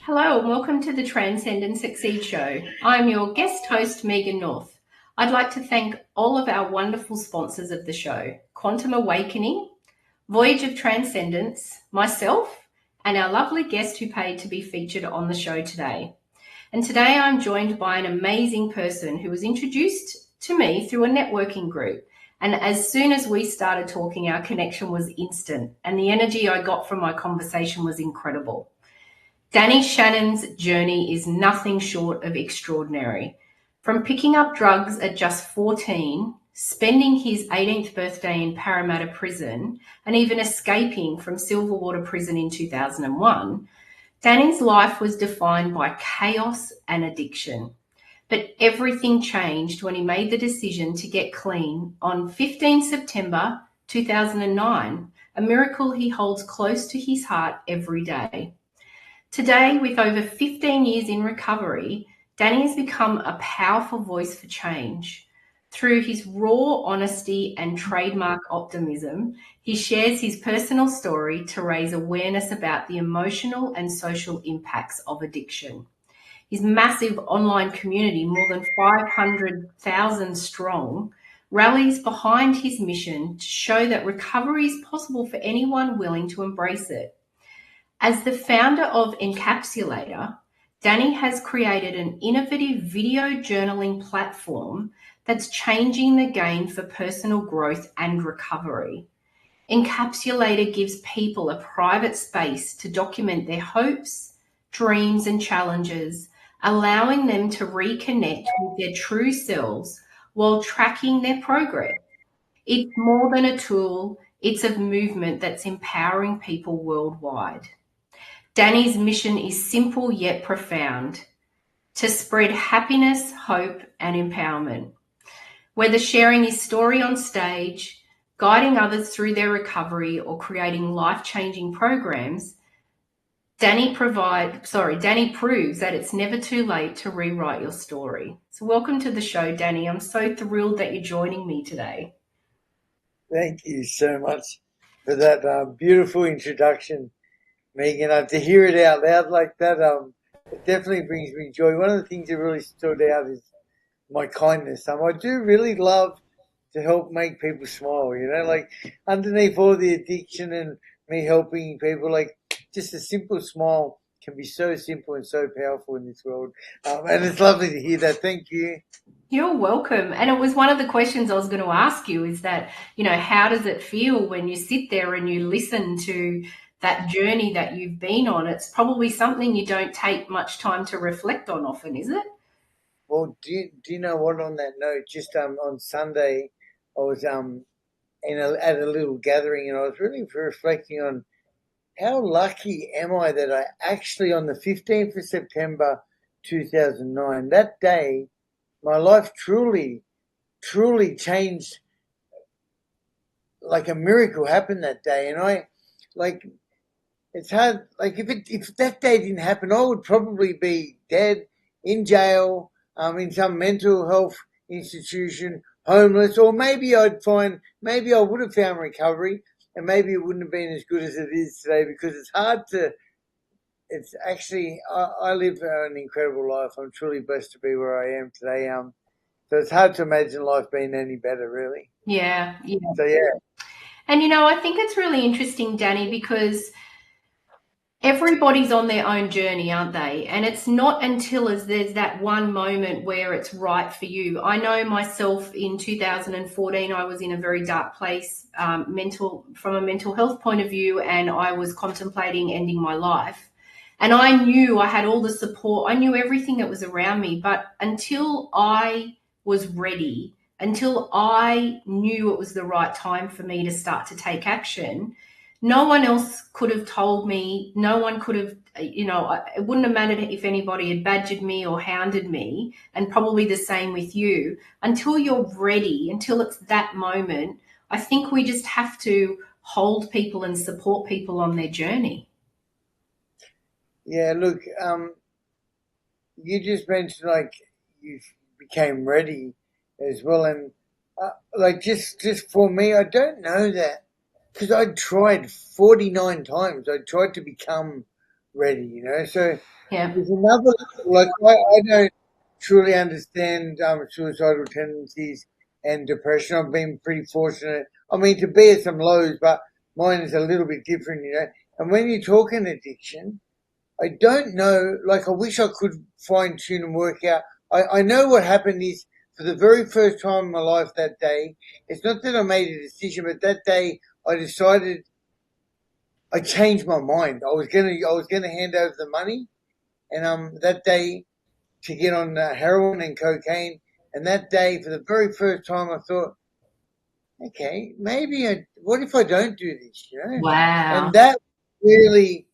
Hello and welcome to the Transcendence Succeed Show. I'm your guest host, Megan North. I'd like to thank all of our wonderful sponsors of the show, Quantum Awakening, Voyage of Transcendence, myself, and our lovely guest who paid to be featured on the show today. And today I'm joined by an amazing person who was introduced to me through a networking group. And as soon as we started talking, our connection was instant, and the energy I got from my conversation was incredible. Shannon's journey is nothing short of extraordinary. From picking up drugs at just 14, spending his 18th birthday in Parramatta Prison, and even escaping from Silverwater Prison in 2001, Danny's life was defined by chaos and addiction. But everything changed when he made the decision to get clean on 15 September 2009, a miracle he holds close to his heart every day. Today, with over 15 years in recovery, Danny has become a powerful voice for change. Through his raw honesty and trademark optimism, he shares his personal story to raise awareness about the emotional and social impacts of addiction. His massive online community, more than 500,000 strong, rallies behind his mission to show that recovery is possible for anyone willing to embrace it. As the founder of Encapsulator, Danny has created an innovative video journaling platform that's changing the game for personal growth and recovery. Encapsulator gives people a private space to document their hopes, dreams, and challenges, allowing them to reconnect with their true selves while tracking their progress. It's more than a tool, it's a movement that's empowering people worldwide. Danny's mission is simple yet profound: to spread happiness, hope, and empowerment. Whether sharing his story on stage, guiding others through their recovery, or creating life-changing programs, Danny proves that it's never too late to rewrite your story. So welcome to the show, Danny. I'm so thrilled that you're joining me today. Thank you so much for that beautiful introduction, Megan. To hear it out loud like that, it definitely brings me joy. One of the things that really stood out is my kindness. I do really love to help make people smile, like underneath all the addiction and me helping people, like just a simple smile can be so simple and so powerful in this world. And it's lovely to hear that. Thank you. You're welcome. And it was one of the questions I was going to ask you is that, how does it feel when you sit there and you listen to that journey that you've been on? It's probably something you don't take much time to reflect on often, is it? Well, do you know what, on that note, just on Sunday, I was at a little gathering, and I was really reflecting on how lucky am I that I actually, on the 15th of September 2009, that day, my life truly changed. Like a miracle happened that day, and it's hard. Like if that day didn't happen, I would probably be dead, in jail, in some mental health institution, homeless, or maybe I would have found recovery, and maybe it wouldn't have been as good as it is today, because it's hard to it's actually I live an incredible life. I'm truly blessed to be where I am today. So it's hard to imagine life being any better, really. Yeah, yeah. So yeah, And I think it's really interesting, Danny, because everybody's on their own journey, aren't they? And it's not until as there's that one moment where it's right for you. I know myself in 2014, I was in a very dark place, from a mental health point of view, and I was contemplating ending my life. And I knew I had all the support. I knew everything that was around me, but until I was ready, until I knew it was the right time for me to start to take action, no one else could have told me. No one could have, it wouldn't have mattered if anybody had badgered me or hounded me, and probably the same with you. Until you're ready, until it's that moment, I think we just have to hold people and support people on their journey. yeah. Look, you just mentioned like you became ready as well, and like just for me, I don't know that because I tried 49 times. I tried to become ready, So Yeah. there's another like I don't truly understand suicidal tendencies and depression. I've been pretty fortunate. I mean, to be at some lows, but mine is a little bit different. And when you talk an addiction, I don't know. Like, I wish I could fine tune and work out. I know what happened is for the very first time in my life that day, it's not that I made a decision, but that day I decided I changed my mind. I was gonna hand over the money, and that day to get on heroin and cocaine, and that day for the very first time I thought, okay, maybe what if I don't do this? Wow. And that really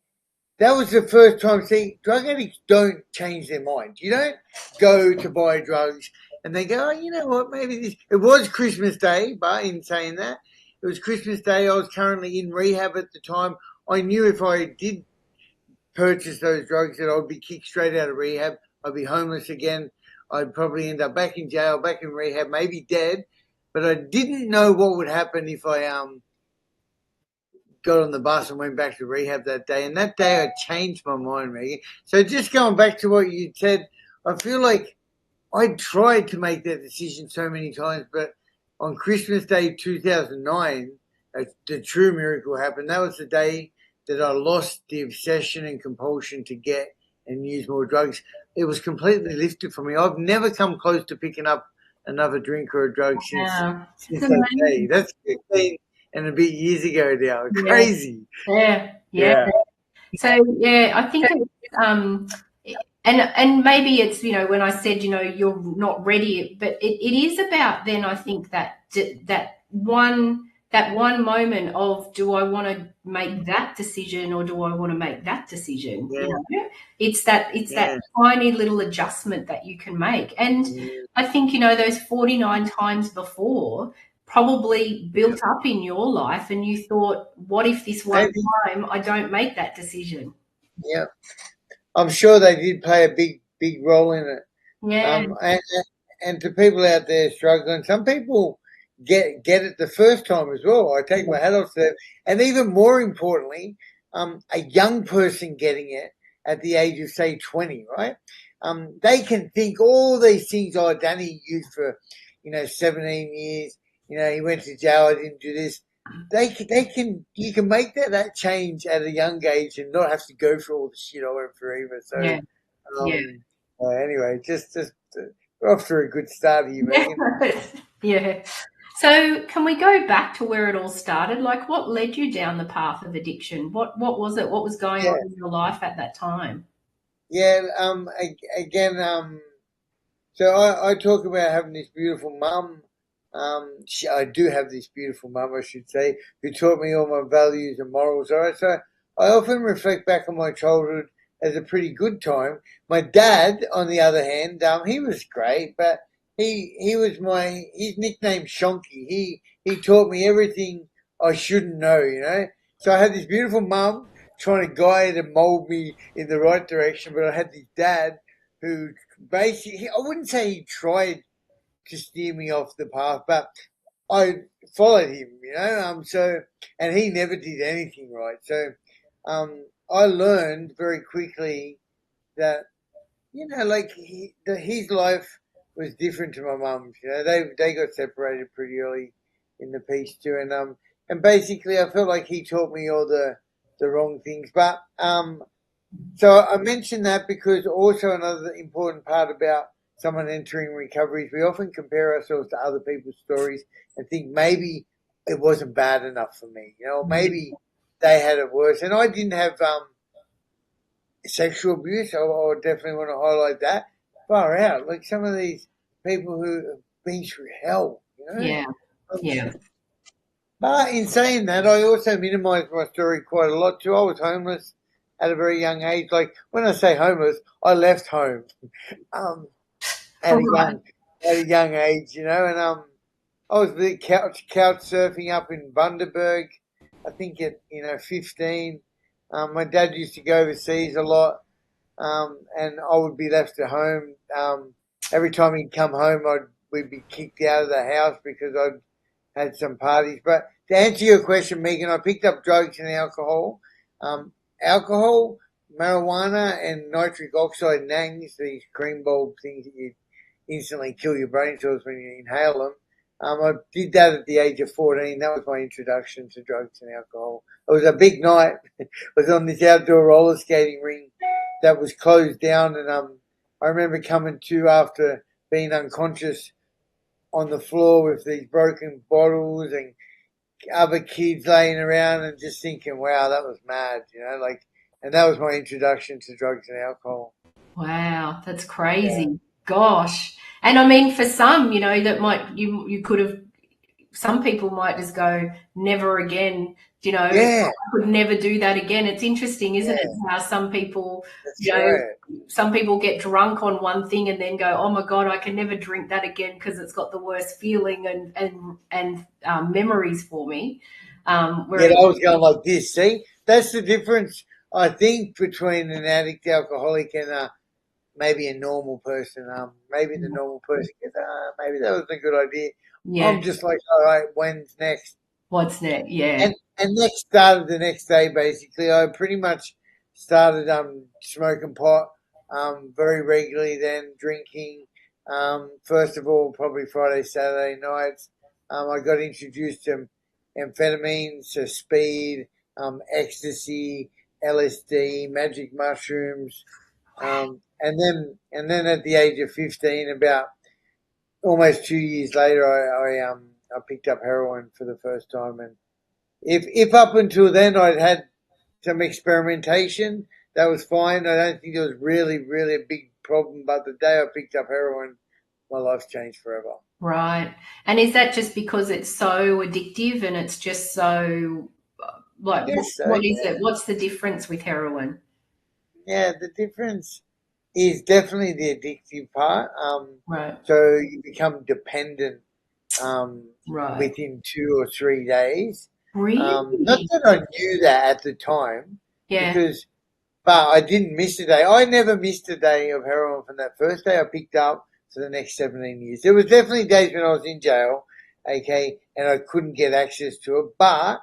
that was the first time. See, drug addicts don't change their mind. You don't go to buy drugs and they go, oh, you know what, maybe this. It was Christmas Day, but in saying that, it was Christmas Day. I was currently in rehab at the time. I knew if I did purchase those drugs that I'd be kicked straight out of rehab. I'd be homeless again. I'd probably end up back in jail, back in rehab, maybe dead. But I didn't know what would happen if I got on the bus and went back to rehab that day. And that day I changed my mind, Megan. So just going back to what you said, I feel like I tried to make that decision so many times, but on Christmas Day 2009, the true miracle happened. That was the day that I lost the obsession and compulsion to get and use more drugs. It was completely lifted from me. I've never come close to picking up another drink or a drug since Wow. It's since that day. amazing. That's 15 and a bit years ago now. Yeah. Crazy. Yeah. Yeah. Yeah. So yeah, I think it's and maybe it's when I said you're not ready, but it is about then I think that one moment of, do I want to make that decision or do I want to make that decision? Yeah. It's that Yeah. tiny little adjustment that you can make. And Yeah. I think those 49 times before probably built up in your life, and you thought, what if this one Maybe. time I don't make that decision? Yeah. I'm sure they did play a big role in it. Yeah. And to people out there struggling, some people get it the first time as well. I take my hat off to them. And even more importantly, a young person getting it at the age of say 20, right? They can think all these things. Oh, Danny used for 17 years. He went to jail. I didn't do this. You can make that change at a young age and not have to go through all the shit I went through either. So, Yeah. Yeah. anyway, just we're off to a good start here, Megan. Yeah. So can we go back to where it all started? Like, what led you down the path of addiction? What was it? What was going Yeah, on in your life at that time? yeah. Again, so I talk about having this beautiful mum. I do have this beautiful mum, I should say, who taught me all my values and morals. All right, so I often reflect back on my childhood as a pretty good time. My dad, on the other hand, he was great, but he was his nickname Shonky. He taught me everything I shouldn't know. So I had this beautiful mum trying to guide and mold me in the right direction, but I had this dad who basically, I wouldn't say he tried to steer me off the path, but I followed him. So, and he never did anything right. So, I learned very quickly that like his life was different to my mum's. They got separated pretty early in the piece too, and basically I felt like he taught me all the wrong things. But so I mentioned that because also another important part about someone entering recovery is we often compare ourselves to other people's stories and think maybe it wasn't bad enough for me, maybe they had it worse, and I didn't have sexual abuse. I definitely want to highlight that. Far out, like some of these people who have been through hell, Yeah. Yeah. But in saying that, I also minimised my story quite a lot too. I was homeless at a very young age. Like when I say homeless, I left home um, at All a right. young age, and I was the couch surfing up in Bundaberg. I think at 15. My dad used to go overseas a lot, and I would be left at home. Every time he'd come home, we'd be kicked out of the house because I'd had some parties. But to answer your question, Megan, I picked up drugs and alcohol. Alcohol, marijuana, and nitric oxide nangs, these cream bulb things that you instantly kill your brain cells when you inhale them. I did that at the age of 14. That was my introduction to drugs and alcohol. It was a big night. It was on this outdoor roller skating ring that was closed down, and I remember coming to after being unconscious on the floor with these broken bottles and other kids laying around and just thinking, wow, that was mad, and that was my introduction to drugs and alcohol. Wow, that's Yeah. crazy. Gosh. And I mean, for some, that might you could have. Some people might just go, never again. I Yeah, could never do that again. It's interesting, isn't it? yeah, How some people, that's you know, right. some people get drunk on one thing and then go, oh my God, I can never drink that again because it's got the worst feeling and memories for me. Yeah, Whereas, I was going like this. See, that's the difference, I think, between an addict, alcoholic, and maybe a normal person. Maybe the normal person gets, maybe that was a good idea. yeah, I'm just like, all right, when's next? what's next? Yeah, And next started the next day. Basically, I pretty much started smoking pot very regularly. Then drinking. First of all, probably Friday, Saturday nights. I got introduced to amphetamines, to speed, ecstasy, LSD, magic mushrooms, and then at the age of 15, about almost 2 years later, I picked up heroin for the first time, and if up until then I'd had some experimentation, that was fine. I don't think it was really, really a big problem. But the day I picked up heroin, my life changed forever. right. And is that just because it's so addictive and it's just so I like guess so. what is Yeah, it? What's the difference with heroin? yeah. The difference is definitely the addictive part. Right, So you become dependent um, right. within 2 or 3 days. Not Really? that I knew that at the time, Yeah. because but I didn't miss a day. I never missed a day of heroin from that first day I picked up for the next 17 years. There was definitely days when I was in jail, okay, and I couldn't get access to it, but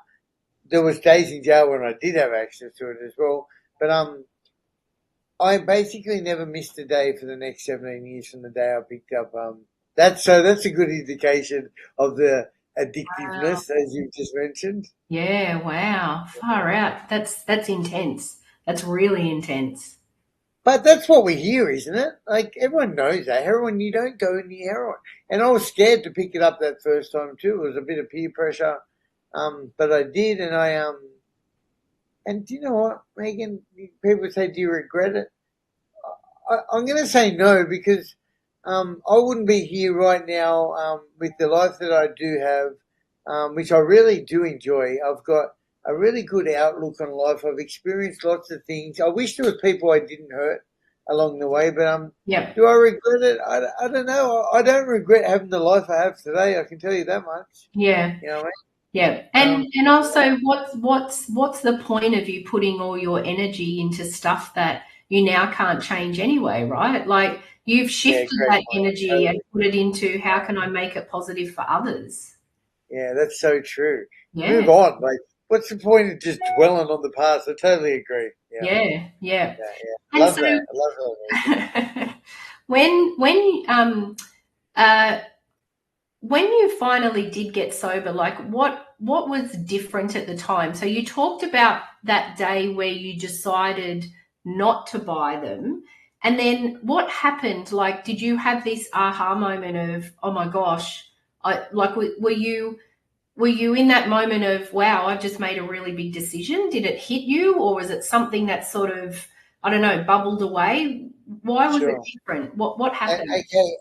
there was days in jail when I did have access to it as well. But I basically never missed a day for the next 17 years from the day I picked up. That's a good indication of the Wow. addictiveness, as you just mentioned. Yeah, wow. Far out. That's intense. That's really intense. But that's what we hear, isn't it? Like everyone knows that heroin, you don't go near heroin. And I was scared to pick it up that first time too. It was a bit of peer pressure, but I did, and and do you know what, Megan? People say, "Do you regret it?" I'm going to say no because I wouldn't be here right now with the life that I do have, which I really do enjoy. I've got a really good outlook on life. I've experienced lots of things. I wish there was people I didn't hurt along the way, but Yep. do I regret it? I don't know. I don't regret having the life I have today. I can tell you that much. Yeah. You know what Yeah. I mean? And also what's the point of you putting all your energy into stuff that you now can't change anyway, right? Like you've Yeah, shifted great that point. energy and Totally. put it into how can I make it positive for others? Yeah, that's so true. Yeah. Move on. Like what's the point of just dwelling on the past? I totally agree. Yeah, Yeah, yeah. yeah, yeah. And Love so that. I love that. when uh, when you finally did get sober, like what was different at the time? So you talked about that day where you decided not to buy them. And then what happened? Like, did you have this aha moment of, oh my gosh, I like were you in that moment of, wow, I've just made a really big decision? Did it hit you, or was it something that sort of, I don't know, bubbled away? Why was it Sure. different? What happened? Okay.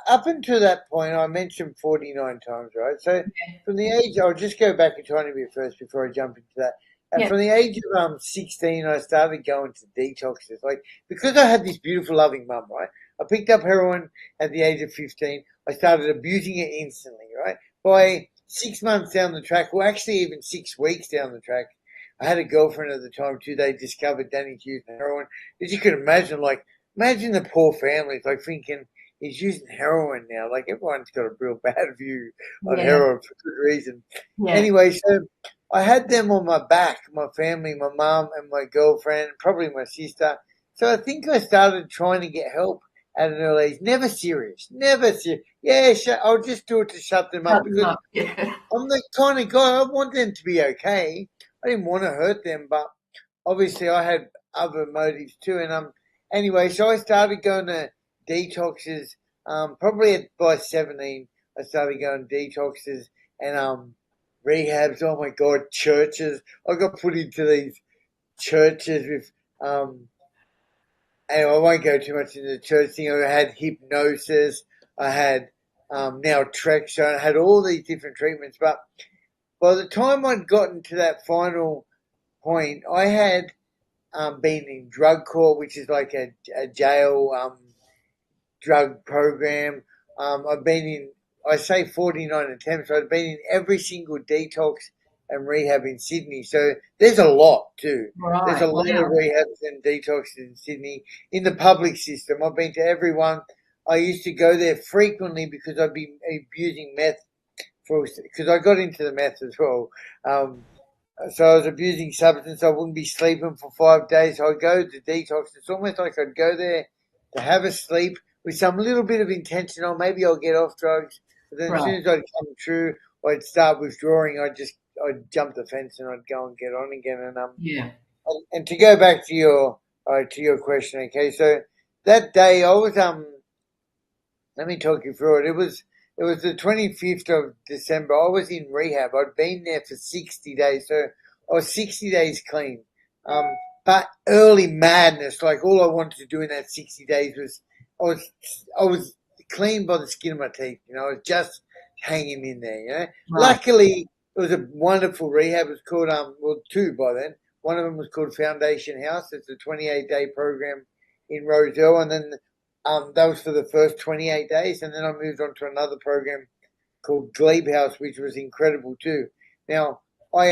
Up until that point, I mentioned 49 times, right? So from the age, I'll just go back a tiny bit first before I jump into that. Yeah, From the age of 16, I started going to detoxes. Like, because I had this beautiful, loving mum, right? I picked up heroin at the age of 15. I started abusing it instantly, right? By 6 months down the track, or actually even 6 weeks down the track, I had a girlfriend at the time too. They discovered Danny's using heroin. As you can imagine, like, imagine the poor families, like, thinking, he's using heroin now. Like, everyone's got a real bad view on yeah, heroin for good reason. yeah. Anyway, so I had them on my back, my family, my mum and my girlfriend, probably my sister. So I think I started trying to get help at an early age. Never serious, never serious. Yeah, I'll just do it to shut them up Shut them because up. Yeah. I'm the kind of guy, I want them to be okay. I didn't want to hurt them, but obviously I had other motives too. And anyway, so I started going to detoxes. Probably by 17, I started going to detoxes and rehabs. Oh my god, churches! I got put into these churches with and I won't go too much into the church thing. I had hypnosis. I had now Trexone. I had all these different treatments, but by the time I'd gotten to that final point, I had been in drug court, which is like a jail drug program. I've been in, I say 49 attempts, I've been in every single detox and rehab in Sydney. So there's a lot too. There's Right. a lot of Wow. rehabs and detoxes in Sydney in the public system. I've been to every one. I used to go there frequently because I'd be abusing meth because I got into the meth as well. Um, so I was abusing substance. I wouldn't be sleeping for 5 days. So I'd go to detox. It's almost like I'd go there to have a sleep with some little bit of intention on maybe I'll get off drugs. But then as Right. soon as I'd come true, I'd start withdrawing. I'd jump the fence and I'd go and get on again. Yeah. And to go back to your question, okay? So that day I was let me talk you through it. It was the 25th of December. I was in rehab. I'd been there for 60 days, so I was 60 days clean. Um, but early madness, like all I wanted to do in that 60 days was I was I was clean by the skin of my teeth. I was just hanging in there. Right. Luckily, it was a wonderful rehab. It was called well, two by then. One of them was called Foundation House. It's a 28-day program in Roselle, and then that was for the first 28 days, and then I moved on to another program called Glebe House, which was incredible too. Now, I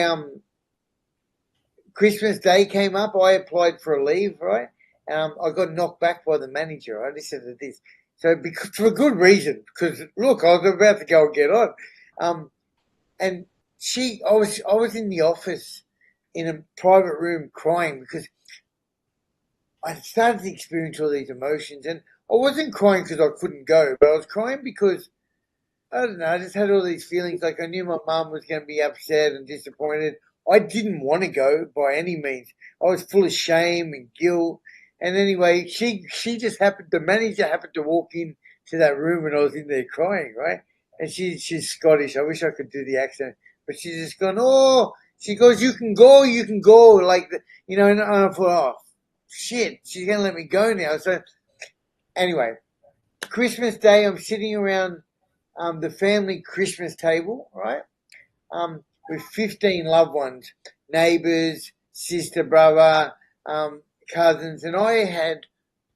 Christmas Day came up. I applied for a leave, right? I got knocked back by the manager. I listened to this, so because for a good reason. Because look, I was about to go and get on, and I was in the office in a private room crying because I started to experience all these emotions, and I wasn't crying because I couldn't go, but I was crying because I don't know. I just had all these feelings. Like I knew my mum was going to be upset and disappointed. I didn't want to go by any means. I was full of shame and guilt. And anyway, she just happened. The manager happened to walk in to that room when I was in there crying, right? And she's Scottish. I wish I could do the accent, but she's just gone. Oh, she goes, you can go, like And I thought, oh shit, she's gonna let me go now. So anyway, Christmas Day, I'm sitting around the family Christmas table, right? With 15 loved ones, neighbours, sister, brother, cousins, and I had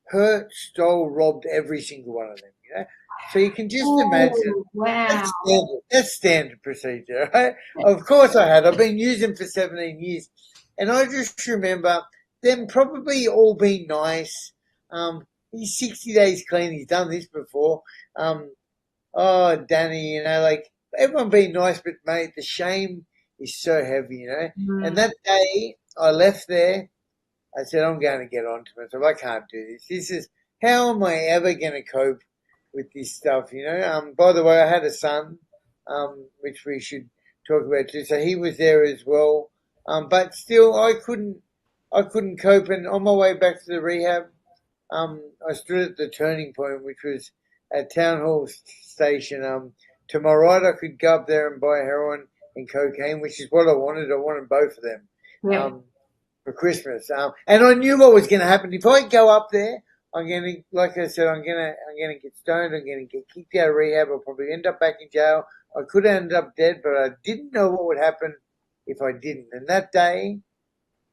hurt, stole, robbed every single one of them. So you can just imagine Oh, wow. that's standard procedure, right? Of course I had. I've been using for 17 years. And I just remember them probably all being nice. He's 60 days clean. He's done this before. Oh, Danny, like everyone being nice, but mate, the shame is so heavy, you know. Mm. And that day I left there, I said, I'm going to get on to myself. I can't do this. This is, how am I ever going to cope with this stuff, you know? By the way, I had a son, which we should talk about too. So he was there as well. But still, I couldn't cope. And on my way back to the rehab, I stood at the turning point, which was at Town Hall Station. To my right, I could go up there and buy heroin and cocaine, which is what I wanted. I wanted both of them. Yeah. For Christmas. And I knew what was going to happen. If I go up there, I'm going to, like I said, I'm going to get stoned. I'm going to get kicked out of rehab. I'll probably end up back in jail. I could end up dead, but I didn't know what would happen if I didn't. And that day,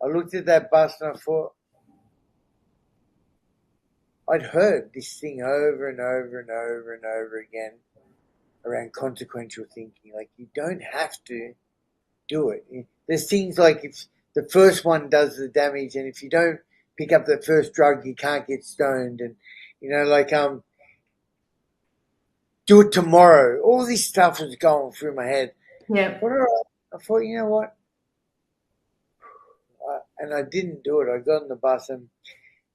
I looked at that bus and I thought, I'd heard this thing over and over and over and over again around consequential thinking. Like, you don't have to do it. There's things like if the first one does the damage, and if you don't pick up the first drug, you can't get stoned, and you know, like do it tomorrow. All this stuff was going through my head. Yeah. But I thought, you know what? And I didn't do it. I got on the bus,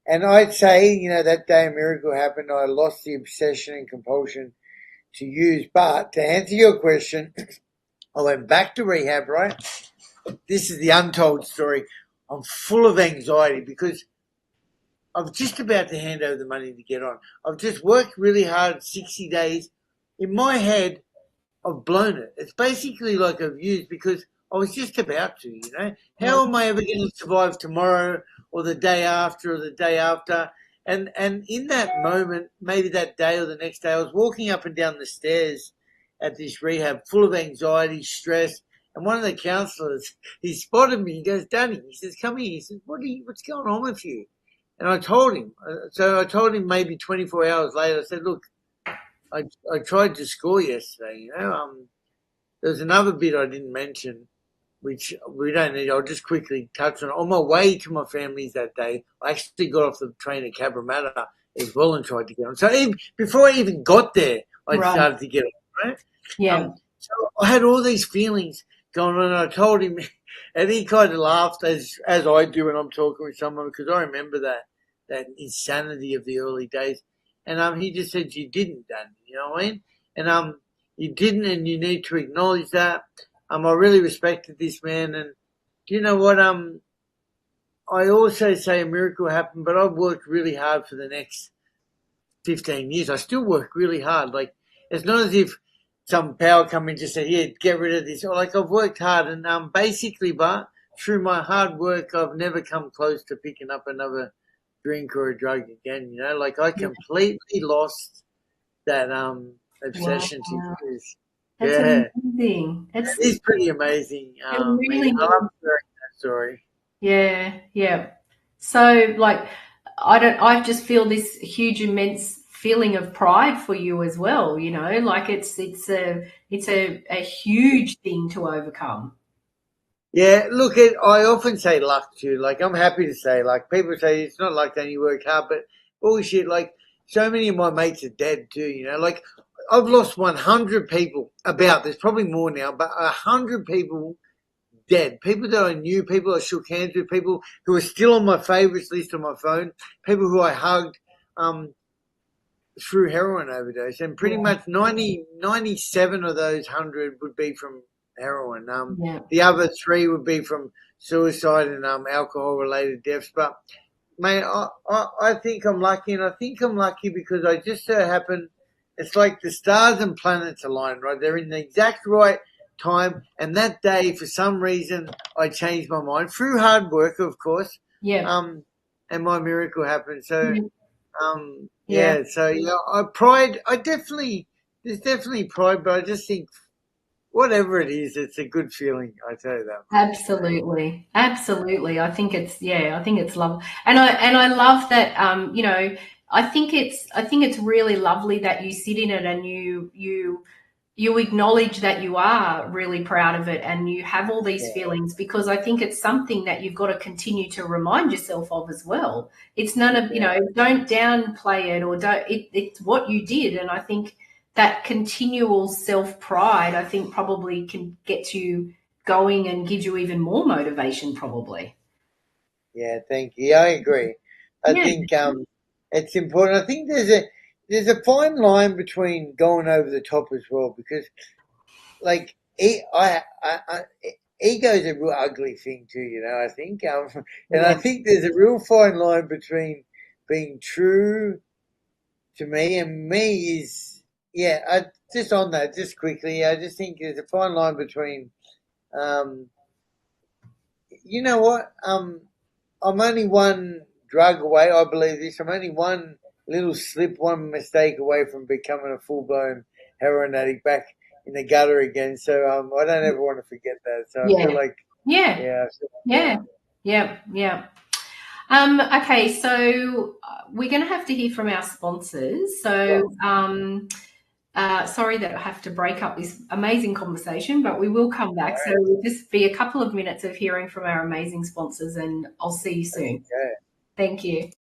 and I'd say, you know, that day a miracle happened. I lost the obsession and compulsion to use. But to answer your question, I went back to rehab, right? This is the untold story. I'm full of anxiety because I'm just about to hand over the money to get on. I've just worked really hard, 60 days. In my head, I've blown it. It's basically like I've used because I was just about to, you know. How am I ever going to survive tomorrow or the day after or the day after? And in that moment, maybe that day or the next day, I was walking up and down the stairs at this rehab full of anxiety, stress. And one of the counsellors, he spotted me. He goes, Danny, he says, come here. He says, what's going on with you? And I told him. So I told him maybe 24 hours later. I said, look, I tried to score yesterday, you know. There's another bit I didn't mention, which we don't need. I'll just quickly touch on. On my way to my family's that day, I actually got off the train at Parramatta as well and tried to get on. So before I even got there, I started to get on, right? Yeah. So I had all these feelings going on, and I told him, and he kind of laughed as I do when I'm talking with someone because I remember that insanity of the early days. And he just said, you didn't, Dan, you know what I mean? And you didn't, and you need to acknowledge that. I really respected this man, and do you know what? I also say a miracle happened, but I've worked really hard for the next 15 years. I still work really hard. Like, it's not as if some power come in and just say, yeah, get rid of this. Or like, I've worked hard, and basically, but through my hard work, I've never come close to picking up another drink or a drug again, you know. Like, I completely lost that obsession to use. That's amazing. It is pretty amazing. It really I love hearing that story. Yeah, yeah. So like I just feel this huge immense feeling of pride for you as well, you know, like it's a huge thing to overcome. Yeah, look, I often say luck too. Like, I'm happy to say luck. People say it's not luck, then you work hard, but bullshit. Like, so many of my mates are dead too, you know. Like, I've lost 100 people there's probably more now, but 100 people dead. People that I knew, people I shook hands with, people who are still on my favourites list on my phone, people who I hugged through heroin overdose. And pretty much 97 of those 100 would be from heroin. The other 3 would be from suicide and alcohol-related deaths. But, mate, I think I'm lucky, and I think I'm lucky because I just so happen, it's like the stars and planets align, right? They're in the exact right time, and that day, for some reason, I changed my mind through hard work, of course. Yeah. And my miracle happened. So, So there's definitely pride, but I just think whatever it is, it's a good feeling. I tell you that. Absolutely. Absolutely. I think it's love. And I love that you know, I think it's really lovely that you sit in it and you acknowledge that you are really proud of it and you have all these feelings, because I think it's something that you've got to continue to remind yourself of as well. It's none of, you know, don't downplay it, or it's what you did. And I think that continual self-pride, I think, probably can get you going and gives you even more motivation, probably. Yeah, thank you. I agree. I Yeah. think it's important. I think there's a fine line between going over the top as well, because like ego is a real ugly thing too. I think, and Yeah. I think there's a real fine line between being true to me, and me is, yeah. I just on that, just quickly, I just think there's a fine line between, um, you know what, I'm only one drug away. I believe this. I'm only one little slip, one mistake away from becoming a full blown heroin addict back in the gutter again. So I don't ever want to forget that. So I feel Yeah. like, Yeah. yeah, I feel Yeah. like, Yeah. Yeah. Okay, so we're going to have to hear from our sponsors. yeah. So, sorry that I have to break up this amazing conversation, but we will come back. So, it'll just be a couple of minutes of hearing from our amazing sponsors, and I'll see you soon. Okay. Thank you.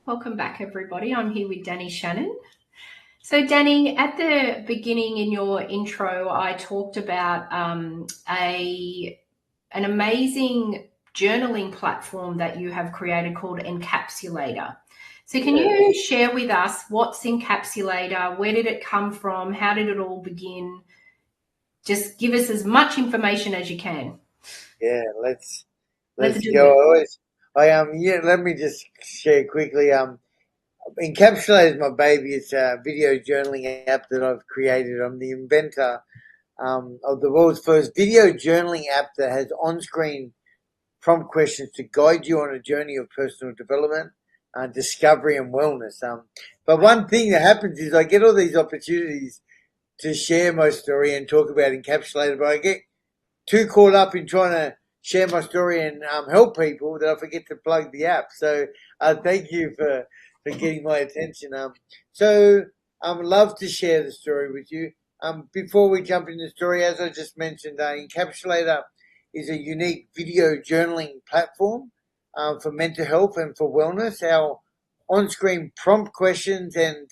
Welcome back, everybody. I'm here with Danny Shannon. So, Danny, at the beginning in your intro, I talked about an amazing journaling platform that you have created called Encapsulator. So, can you share with us what's Encapsulator? Where did it come from? How did it all begin? Just give us as much information as you can. Yeah, let's do go. it. Yeah. Let me just share quickly. Encapsulate is my baby. It's a video journaling app that I've created. I'm the inventor of the world's first video journaling app that has on-screen prompt questions to guide you on a journey of personal development, discovery, and wellness. But one thing that happens is I get all these opportunities to share my story and talk about Encapsulated, but I get too caught up in trying to share my story and help people that I forget to plug the app. So thank you for getting my attention. So I would love to share the story with you. Before we jump into the story, as I just mentioned, Encapsulator is a unique video journaling platform for mental health and for wellness. Our on-screen prompt questions and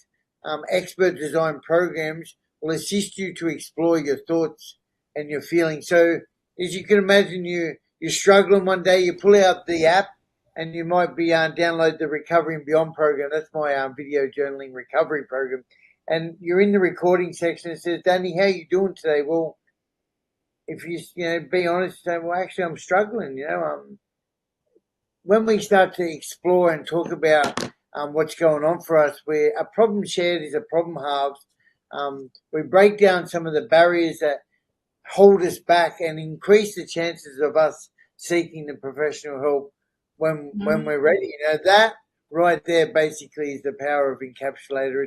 expert design programs will assist you to explore your thoughts and your feelings. So as you can imagine, you're struggling one day, you pull out the app and you might be download the Recovery and Beyond program. That's my video journaling recovery program. And you're in the recording section. It says, Danny, how you doing today? Well, if you be honest, say, well, actually, I'm struggling. When we start to explore and talk about what's going on for us, where a problem shared is a problem halved. We break down some of the barriers that hold us back and increase the chances of us seeking the professional help when Mm. we're ready. That right there basically is the power of Encapsulator.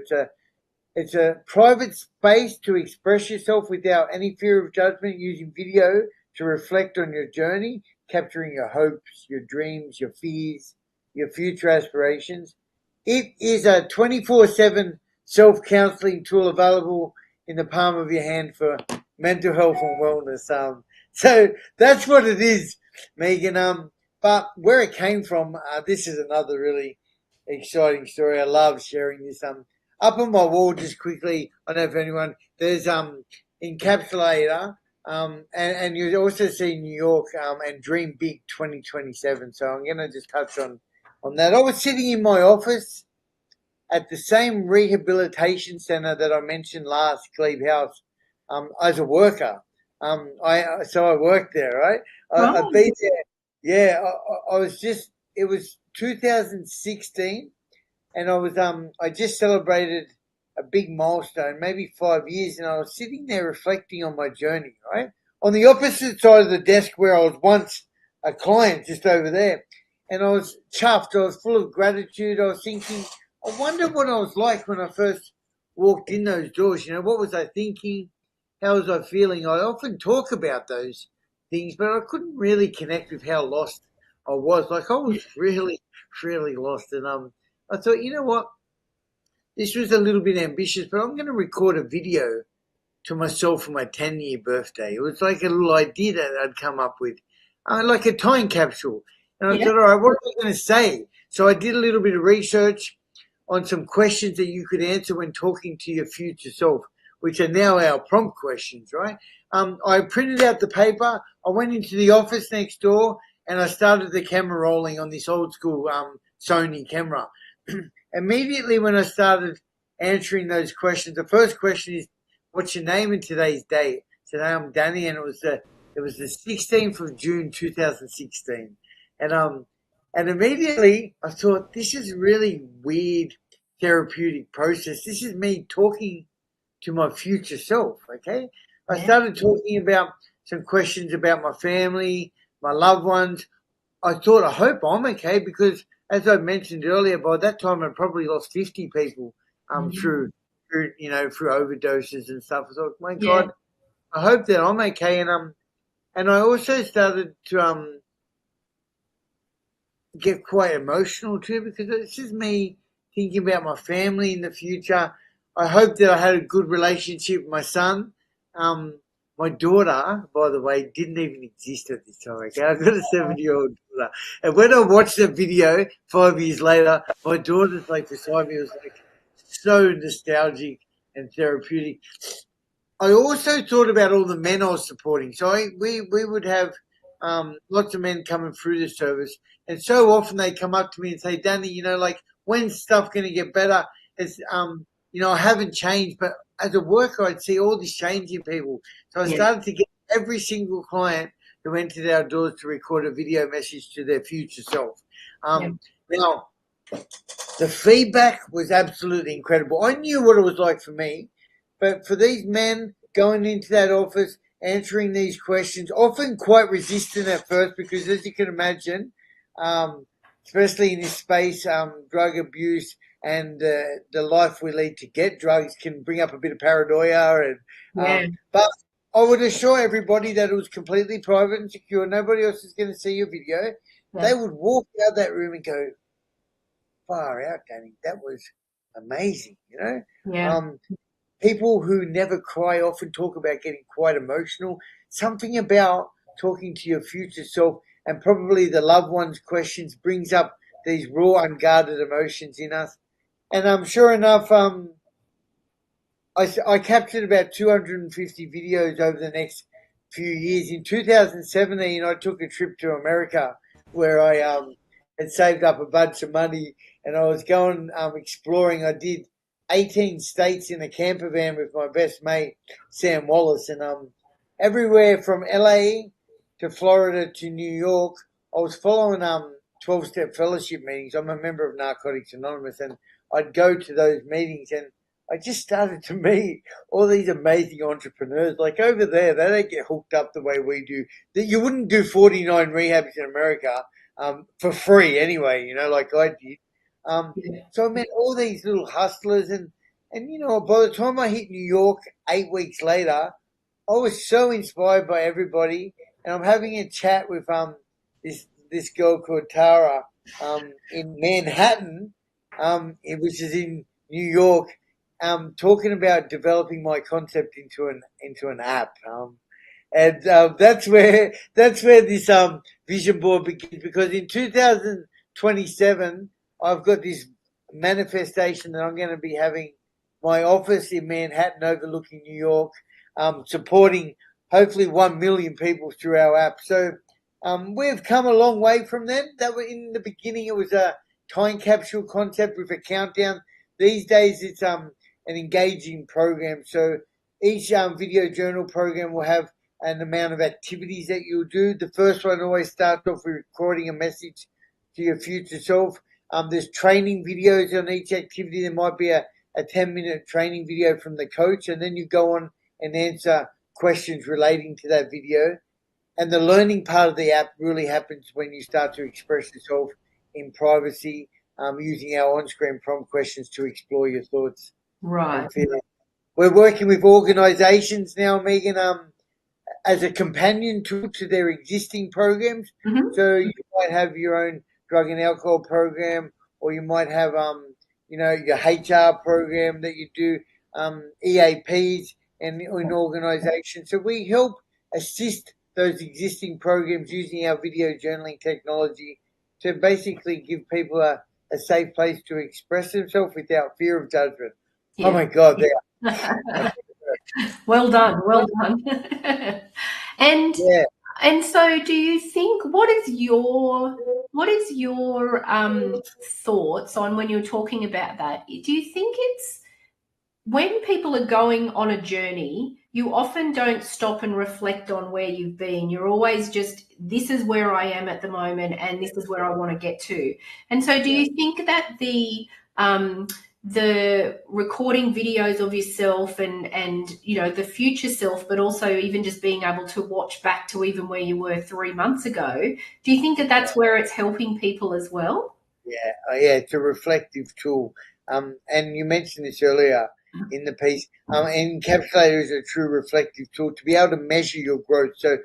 It's a private space to express yourself without any fear of judgment, using video to reflect on your journey, capturing your hopes, your dreams, your fears, your future aspirations. It is a 24/7 self-counseling tool available in the palm of your hand for mental health and wellness. So that's what it is, Megan. But where it came from, this is another really exciting story. I love sharing this. Up on my wall, just quickly, I don't know if anyone, there's Encapsulator, and you also see New York, and Dream Big 2027. So I'm gonna just touch on that. I was sitting in my office at the same rehabilitation center that I mentioned last, Glebe House, as a worker. I worked there, right? I've Oh, been there. Yeah, I was just. It was 2016, and I just celebrated a big milestone, maybe 5 years, and I was sitting there reflecting on my journey, right? On the opposite side of the desk where I was once a client, just over there. And I was chuffed. I was full of gratitude. I was thinking, I wonder what I was like when I first walked in those doors. What was I thinking? How was I feeling? I often talk about those things, but I couldn't really connect with how lost I was. Like I was really, really lost. And I thought, you know what? This was a little bit ambitious, but I'm going to record a video to myself for my 10-year birthday. It was like a little idea that I'd come up with, like a time capsule. And I yeah, thought, all right, what am I going to say? So I did a little bit of research on some questions that you could answer when talking to your future self, which are now our prompt questions, right? I printed out the paper. I went into the office next door and I started the camera rolling on this old school Sony camera. Immediately when I started answering those questions, the first question is, what's your name in today's date? Today I'm Danny, and it was the 16th of June 2016, and immediately I thought, this is a really weird therapeutic process. This is me talking to my future self. Okay, I yeah, started talking about some questions about my family, my loved ones. I thought, I hope I'm okay, because, as I mentioned earlier, by that time I'd probably lost 50 people mm, through overdoses and stuff. I thought, my yeah, God, I hope that I'm okay. And I also started to get quite emotional too, because it's just me thinking about my family in the future. I hope that I had a good relationship with my son. Um, my daughter, by the way, didn't even exist at this time. Okay, I've got a 7-year-old daughter, and when I watched the video 5 years later, my daughter's like beside me. It was like so nostalgic and therapeutic. I also thought about all the men I was supporting. So we would have lots of men coming through the service, and so often they come up to me and say, "Danny, like, when's stuff going to get better?" It's I haven't changed, but as a worker, I'd see all this change in people. So I yeah, started to get every single client who entered our doors to record a video message to their future self. yeah, Now, the feedback was absolutely incredible. I knew what it was like for me, but for these men going into that office, answering these questions, often quite resistant at first, because, as you can imagine, especially in this space, drug abuse and the life we lead to get drugs can bring up a bit of paranoia. yeah, But I would assure everybody that it was completely private and secure. Nobody else is going to see your video. yeah, They would walk out that room and go, far out, Danny. That was amazing. yeah, Um, People who never cry often talk about getting quite emotional. Something about talking to your future self and probably the loved one's questions brings up these raw, unguarded emotions in us. And sure enough, I captured about 250 videos over the next few years. In 2017, I took a trip to America where I had saved up a bunch of money and I was going exploring. I did 18 states in a camper van with my best mate, Sam Wallace. And everywhere from LA to Florida to New York, I was following 12-step fellowship meetings. I'm a member of Narcotics Anonymous, and I'd go to those meetings, and I just started to meet all these amazing entrepreneurs. Like over there, they don't get hooked up the way we do. That you wouldn't do 49 rehabs in America. for free anyway, you know, like I did. Yeah. So I met all these little hustlers, and you know, by the time I hit New York 8 weeks later, I was so inspired by everybody, and I'm having a chat with this girl called Tara in Manhattan, which is in New York, talking about developing my concept into an app. And that's where this vision board begins, because in 2027 I've got this manifestation that I'm going to be having my office in Manhattan overlooking New York, supporting hopefully 1 million people through our app. So we've come a long way from then. That were in the beginning, it was a time capsule concept with a countdown. These days it's an engaging program. So each video journal program will have an amount of activities that you'll do. The first one always starts off with recording a message to your future self. There's training videos on each activity. There might be a 10-minute training video from the coach, and then you go on and answer questions relating to that video. And the learning part of the app really happens when you start to express yourself in privacy, using our on-screen prompt questions to explore your thoughts Right. and feelings. We're working with organizations now, Megan, as a companion tool to their existing programs. Hmm. So you might have your own drug and alcohol program, or you might have you know, your HR program that you do, EAPs and in organizations. So we help assist those existing programs using our video journaling technology to basically give people a safe place to express themselves without fear of judgment. Oh Yeah. my God, Well done. Well done. and yeah. and so, do you think, what is your thoughts on when you're talking about that? Do you think it's when people are going on a journey, you often don't stop and reflect on where you've been. You're always just, this is where I am at the moment, and this is where I want to get to. And so, do Yeah. you think that the recording videos of yourself and you know the future self, but also even just being able to watch back to even where you were 3 months ago, do you think that that's where it's helping people as well? Yeah, yeah, it's a reflective tool. And you mentioned this earlier in the piece. Encapsulator is a true reflective tool to be able to measure your growth. So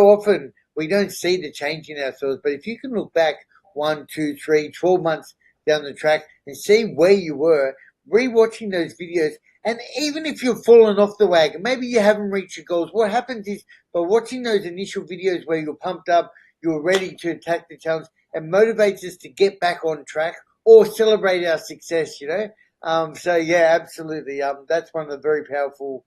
often we don't see the change in ourselves, but if you can look back 1, 2, 3, 12 months down the track and see where you were, rewatching those videos, and even if you've fallen off the wagon, maybe you haven't reached your goals, what happens is by watching those initial videos where you're pumped up, you're ready to attack the challenge, and motivates us to get back on track or celebrate our success, you know? So yeah, absolutely. That's one of the very powerful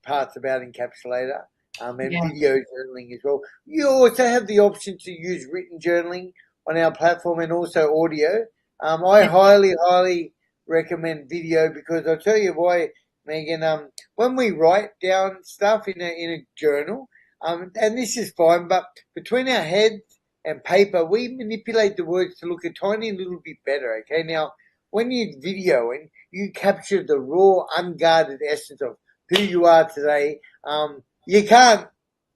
parts about Encapsulator, and Yeah. video journaling as well. You also have the option to use written journaling on our platform and also audio. I highly recommend video because I'll tell you why, Megan. When we write down stuff in a journal, and this is fine, but between our heads and paper, we manipulate the words to look a tiny little bit better. Okay, now when you video and you capture the raw, unguarded essence of who you are today, you can't.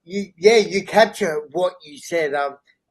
You capture what you said.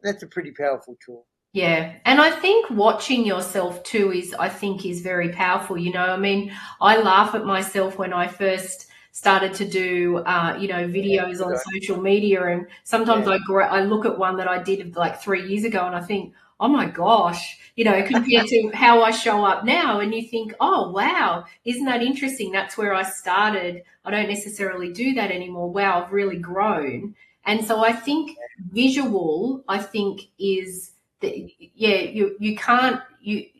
That's a pretty powerful tool. Yeah. And I think watching yourself too I think is very powerful. You know, I mean, I laugh at myself when I first started to do, you know, Yeah, videos good on on. social media. And sometimes Yeah, I look at one that I did like 3 years ago and I think, oh my gosh, you know, compared to how I show up now. And you think, oh, wow, isn't that interesting? That's where I started. I don't necessarily do that anymore. Wow, I've really grown. And so I think visual, I think, is yeah, you can't,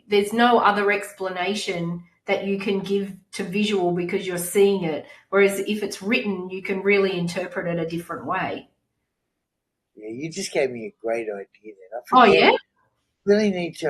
there's no other explanation that you can give to visual because you're seeing it, whereas if it's written you can really interpret it a different way. yeah. You just gave me a great idea. Then I Oh yeah. forget. I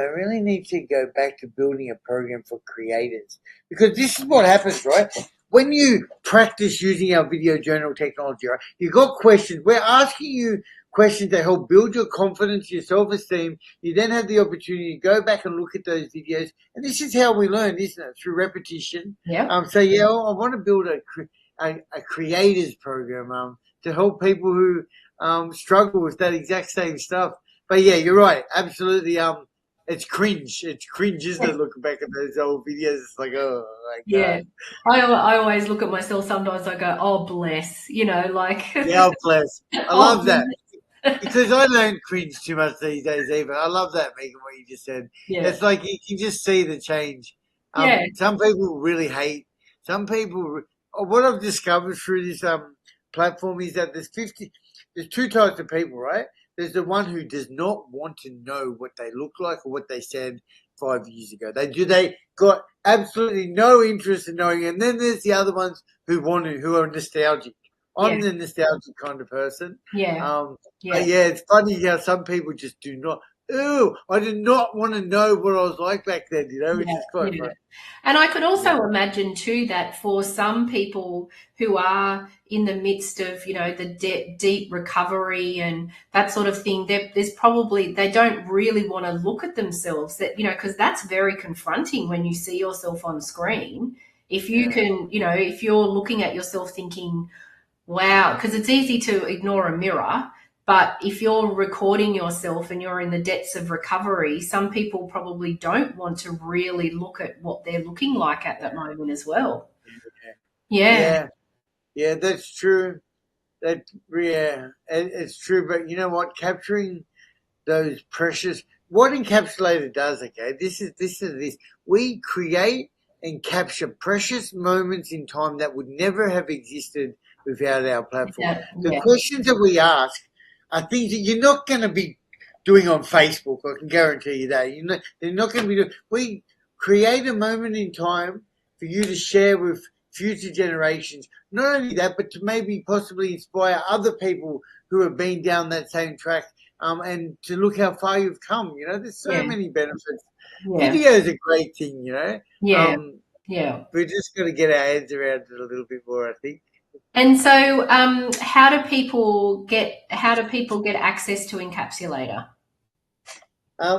really need to go back to building a program for creators, because this is what happens, right? When you practice using our video journal technology, right, you got questions. We're asking you questions that help build your confidence, your self-esteem. You then have the opportunity to go back and look at those videos, and this is how we learn, isn't it? Through repetition. Yeah. So yeah, I want to build a creators program to help people who struggle with that exact same stuff. But yeah, you're right. Absolutely. It's cringe. It's cringe, isn't it? Looking back at those old videos, it's like, oh my Yeah. god. I always look at myself sometimes, I go, "Oh, bless," like, Yeah, bless. I "Oh, love that. bless." Because I don't cringe too much these days either. I love that, Megan, what you just said. Yeah. It's like you can just see the change. Yeah. Some people really hate. Some people. What I've discovered through this platform is that There's two types of people, right? There's the one who does not want to know what they look like or what they said 5 years ago. They got absolutely no interest in knowing. And then there's the other ones who are nostalgic. Yeah. I'm the nostalgic kind of person. Yeah. Um, Yeah. yeah, it's funny how some people just do not. Ooh, I did not want to know what I was like back then, which Yeah, is quite yeah. fun. And I could Yeah, also imagine too that for some people who are in the midst of, the deep recovery and that sort of thing, there's probably they don't really want to look at themselves because that's very confronting when you see yourself on screen. If you yeah, can, if you're looking at yourself thinking, wow, because it's easy to ignore a mirror. But if you're recording yourself and you're in the depths of recovery, some people probably don't want to really look at what they're looking like at that moment as well. Yeah, yeah, yeah. That's true. That yeah, it's true. But you know what? Capturing those precious. What Encapsulator does, okay, this. We create and capture precious moments in time that would never have existed without our platform. yeah, The yeah, questions that we ask are things that you're not going to be doing on Facebook. I can guarantee you that. They're not going to be doing. We create a moment in time for you to share with future generations. Not only that, but to maybe possibly inspire other people who have been down that same track and to look how far you've come. There's so yeah, many benefits. yeah, Video is a great thing, yeah, yeah. we just got to get our heads around it a little bit more, I think. And so, how do people get access to Encapsulator?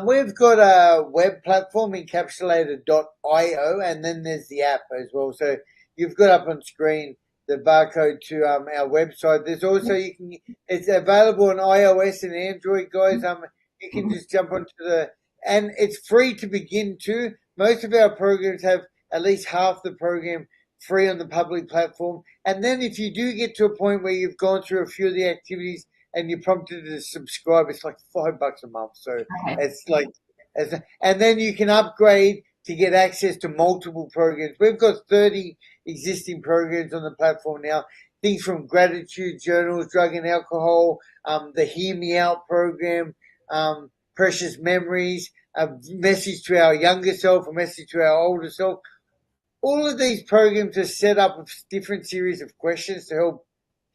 We've got a web platform, encapsulator.io, and then there's the app as well. So you've got up on screen the barcode to our website. There's also it's available on iOS and Android, guys. You can just jump and it's free to begin too. Most of our programs have at least half the program free on the public platform. And then if you do get to a point where you've gone through a few of the activities and you're prompted to subscribe, it's like $5 a month. So Okay. it's like, and then you can upgrade to get access to multiple programs. We've got 30 existing programs on the platform now. Things from gratitude journals, drug and alcohol, the Hear Me Out program, precious memories, a message to our younger self, a message to our older self. All of these programs are set up with different series of questions to help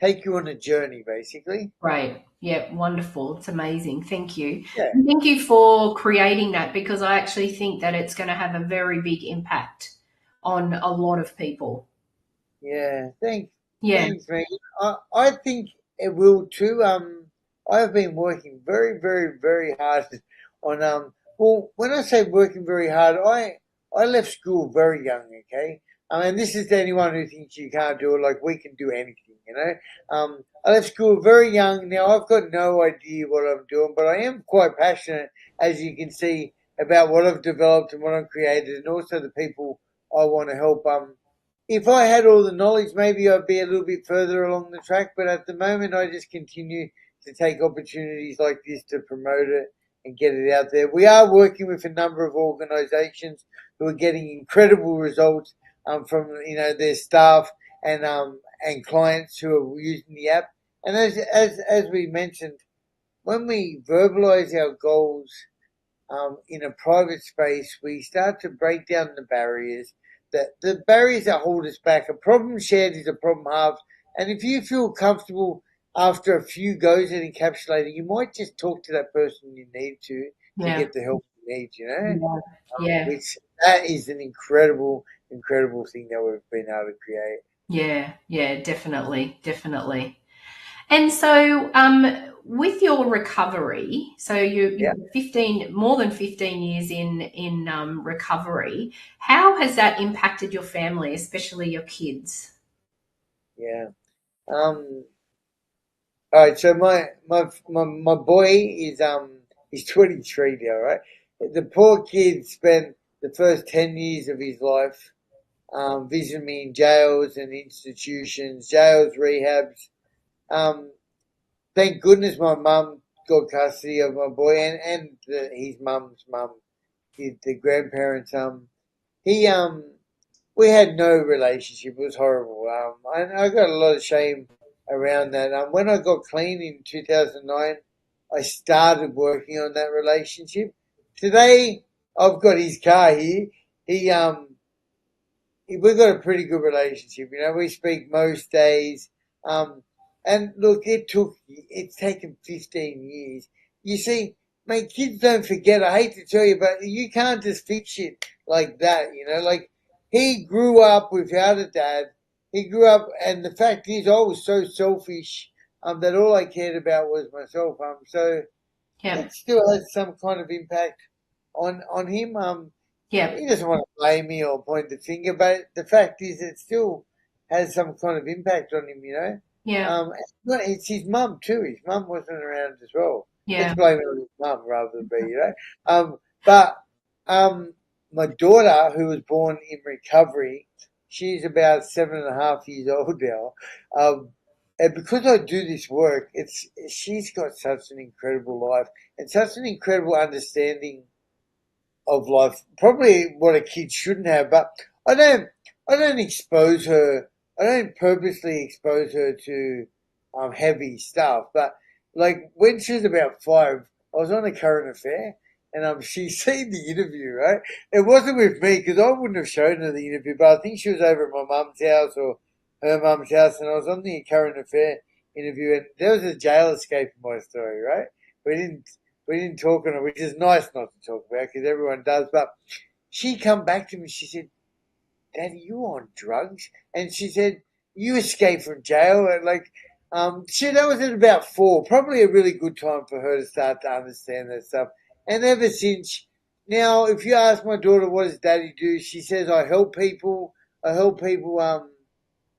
take you on a journey, basically. Great. Yeah, wonderful. It's amazing. Thank you. Yeah, And thank you for creating that because I actually think that it's going to have a very big impact on a lot of people. yeah. Yeah, Thanks, man. I think it will too. I've been working very, very, very hard on Well, when I say working very hard, I left school very young. Okay, and this is to anyone who thinks you can't do it. Like we can do anything. I left school very young. Now I've got no idea what I'm doing, but I am quite passionate, as you can see, about what I've developed and what I've created, and also the people I want to help. If I had all the knowledge, maybe I'd be a little bit further along the track. But at the moment, I just continue to take opportunities like this to promote it and get it out there. We are working with a number of organisations who are getting incredible results from their staff and clients who are using the app. And as we mentioned, when we verbalise our goals in a private space, we start to break down the barriers. The barriers that hold us back. A problem shared is a problem halved. And if you feel comfortable after a few goes at encapsulating, you might just talk to that person you need to yeah, get the help you need. yeah, yeah, Which that is an incredible, incredible thing that we've been able to create. yeah, yeah, definitely, definitely. And so, with your recovery, so Yeah, you're 15, more than 15 years in recovery. How has that impacted your family, especially your kids? yeah. All right. So my boy is He's 23 now, right? The poor kid spent the first 10 years of his life visiting me in jails and institutions, jails, rehabs. Um, Thank goodness my mum got custody of my boy and his mum's mum, the grandparents. He we had no relationship. It was horrible. And I got a lot of shame around that. When I got clean in 2009, I started working on that relationship. Today, I've got his car here. He we've got a pretty good relationship. You know, we speak most days. Um, and look, it's taken 15 years. You see, mate, kids don't forget. I hate to tell you, but you can't just fix it like that. You know, like he grew up without a dad. He grew up, and the fact is, I was so selfish. That all I cared about was myself. So Yeah. it still has some kind of impact on him. Yeah. He doesn't want to blame me or point the finger, but the fact is, it still has some kind of impact on him, you know. Yeah. It's his mum too. His mum wasn't around as well. Let's Yeah. blame it on his mum rather than be, you know. But my daughter, who was born in recovery, she's about 7.5 years old now. And because I do this work, she's got such an incredible life and such an incredible understanding of life. Probably what a kid shouldn't have, but I don't. I don't expose her. I don't purposely expose her to heavy stuff. But like when she was about 5, I was on a current affair, and she seen the interview. Right, it wasn't with me because I wouldn't have shown her the interview. But I think she was over at my mum's house or her mum's house, and I was on the current affair interview, and there was a jail escape in my story. Right, we didn't we didn't talk on it, which is nice not to talk about because everyone does. But she come back to me. She said, "Daddy, you on drugs?" And she said, "You escaped from jail." And that was at about 4. Probably a really good time for her to start to understand that stuff. And ever since, now, if you ask my daughter, what does Daddy do? She says, "I help people. I help people.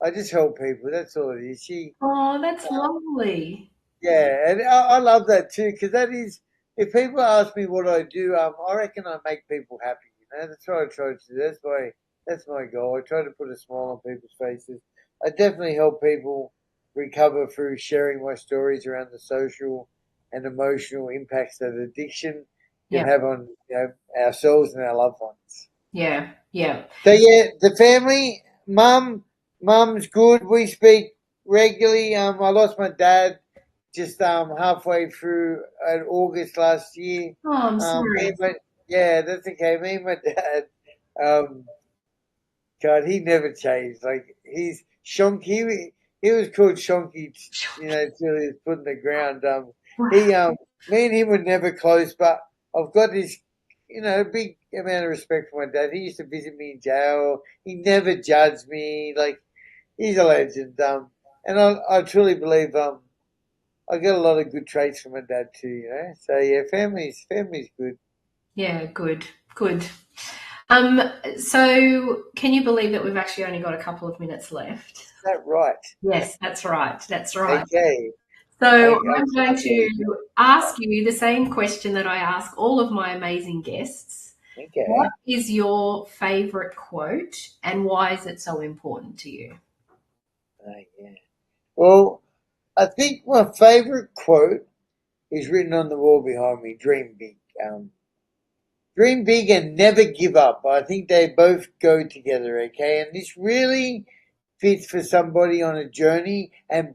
I just help people. That's all it is." Oh, that's lovely. Yeah, and I love that too because that is, if people ask me what I do, I reckon I make people happy. You know, that's what I try to do. That's my goal. I try to put a smile on people's faces. I definitely help people recover through sharing my stories around the social and emotional impacts that addiction can Yeah. have on ourselves and our loved ones. Yeah. Yeah. So yeah, the family, mum's good. We speak regularly. I lost my dad just halfway through August last year. Oh, I'm Me and sorry. yeah, that's okay. Me and my dad, um, God, he never changed. Like he's Shonky. He was called Shonky, till he was put in the ground. He Me and him were never close, but I've got this, a big amount of respect for my dad. He used to visit me in jail. He never judged me. Like he's a legend. And I truly believe I got a lot of good traits from my dad too. So yeah, family's good. Yeah, good. Good. So can you believe that we've actually only got a couple of minutes left? Is that right? Yes, that's right. That's right. Okay. So I I'm going can't to believe it. ask you the same question that I ask all of my amazing guests. What Okay. is your favorite quote and why is it so important to you? Yeah. Well, I think my favorite quote is written on the wall behind me. Dream big. Dream big and never give up. I think they both go together. Okay, and this really fits for somebody on a journey, and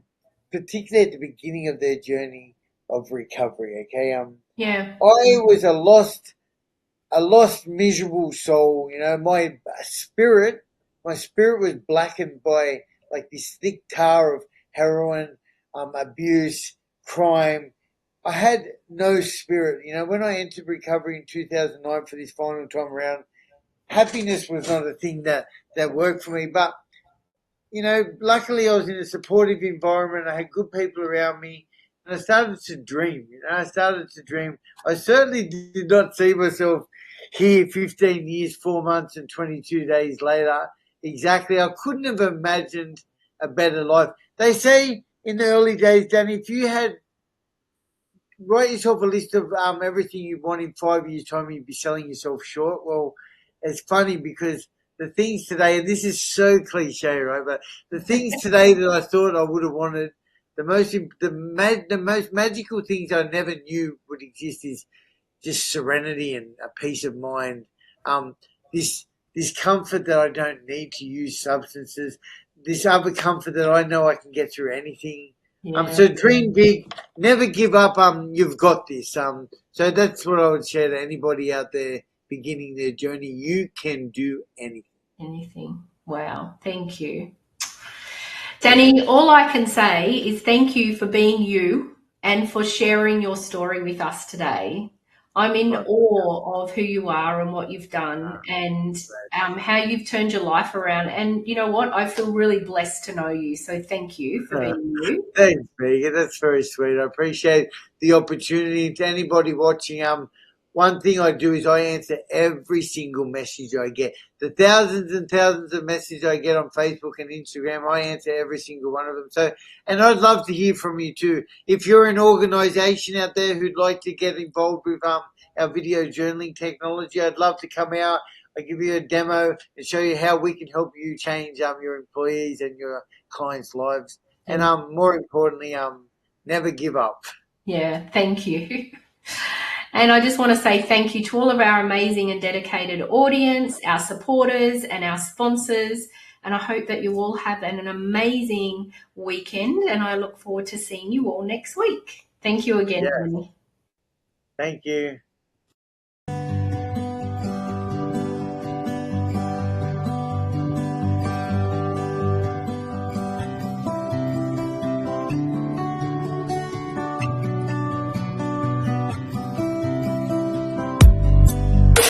particularly at the beginning of their journey of recovery. Okay. Yeah. I was a lost, miserable soul. My spirit was blackened by like this thick tar of heroin, abuse, crime. I had no spirit. When I entered recovery in 2009 for this final time around, happiness was not a thing that worked for me. But luckily I was in a supportive environment. I had good people around me, and I started to dream. I started to dream. I certainly did not see myself here 15 years, 4 months, and 22 days later. Exactly. I couldn't have imagined a better life. They say in the early days, Danny, if you had write yourself a list of everything you want in 5 years' time. You'd be selling yourself short. Well, it's funny because the things today, and this is so cliche, right? But the things today that I thought I would have wanted, the most magical things I never knew would exist is just serenity and a peace of mind. Um, this this comfort that I don't need to use substances. This other comfort that I know I can get through anything. Yeah. So dream big, never give up. You've got this. So that's what I would share to anybody out there beginning their journey. You can do anything. Anything. Wow. Thank you. Danny, all I can say is thank you for being you and for sharing your story with us today. I'm in Right. awe of who you are and what you've done and how you've turned your life around. And you know what? I feel really blessed to know you. So thank you for Right. being you. Thanks, Megan. That's very sweet. I appreciate the opportunity. To anybody watching, one thing I do is I answer every single message I get. The thousands and thousands of messages I get on Facebook and Instagram, I answer every single one of them. So, and I'd love to hear from you too. If you're an organisation out there who'd like to get involved with our video journaling technology, I'd love to come out. I give you a demo and show you how we can help you change your employees and your clients' lives. And Thank more importantly, never give up. Yeah, thank you. And I just want to say thank you to all of our amazing and dedicated audience, our supporters, and our sponsors. And I hope that you all have an amazing weekend. And I look forward to seeing you all next week. Thank you again, Yeah, Danny. thank you.